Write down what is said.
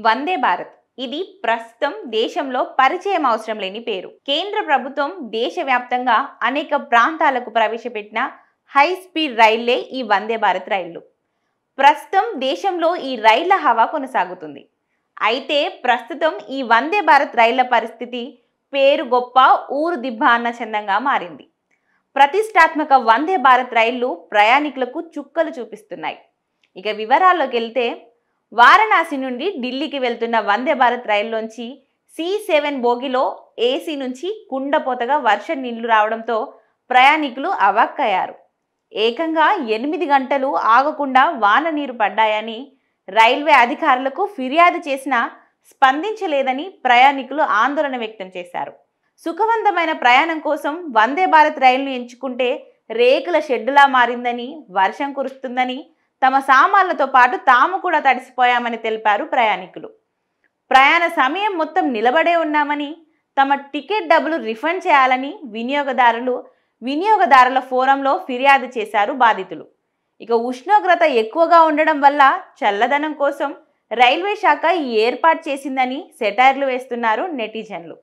వందే భారత్ ఇది ప్రస్తుతం దేశంలో పరిచయం అవసరం లేని పేరు. కేంద్ర ప్రభుత్వం దేశవ్యాప్తంగా అనేక ప్రాంతాలకు ప్రవేశపెట్టిన హై స్పీడ్ రైళ్లే ఈ వందే భారత్ రైళ్లు. ప్రస్తుతం దేశంలో ఈ రైళ్ల హవా కొనసాగుతుంది. అయితే ప్రస్తుతం ఈ వందే భారత్ రైళ్ల పరిస్థితి పేరు గొప్ప ఊరు దిబ్బ అన్న చందంగా మారింది. ప్రతిష్టాత్మక వందే భారత్ రైళ్లు ప్రయాణికులకు చుక్కలు చూపిస్తున్నాయి. ఇక వివరాల్లోకి వెళ్తే, వారణాసి నుండి ఢిల్లీకి వెళ్తున్న వందే భారత్ రైల్లోంచి C7 బోగిలో ఏసీ నుంచి కుండపోతగా వర్షం నీళ్లు రావడంతో ప్రయాణికులు అవాక్కయ్యారు. ఏకంగా 8 గంటలు ఆగకుండా వాన నీరు పడ్డాయని రైల్వే అధికారులకు ఫిర్యాదు చేసినా స్పందించలేదని ప్రయాణికులు ఆందోళన వ్యక్తం చేశారు. సుఖవంతమైన ప్రయాణం కోసం వందే భారత్ రైలును ఎంచుకుంటే రేకుల షెడ్డులా మారిందని, వర్షం కురుస్తుందని, తమ సామాన్లతో పాటు తాము కూడా తడిసిపోయామని తెలిపారు ప్రయాణికులు. ప్రయాణ సమయం మొత్తం నిలబడే ఉన్నామని, తమ టికెట్ డబ్బులు రిఫండ్ చేయాలని వినియోగదారుల ఫోరంలో ఫిర్యాదు చేశారు బాధితులు. ఇక ఉష్ణోగ్రత ఎక్కువగా ఉండడం వల్ల చల్లదనం కోసం రైల్వే శాఖ ఈ ఏర్పాటు చేసిందని సెటైర్లు వేస్తున్నారు నెటిజన్లు.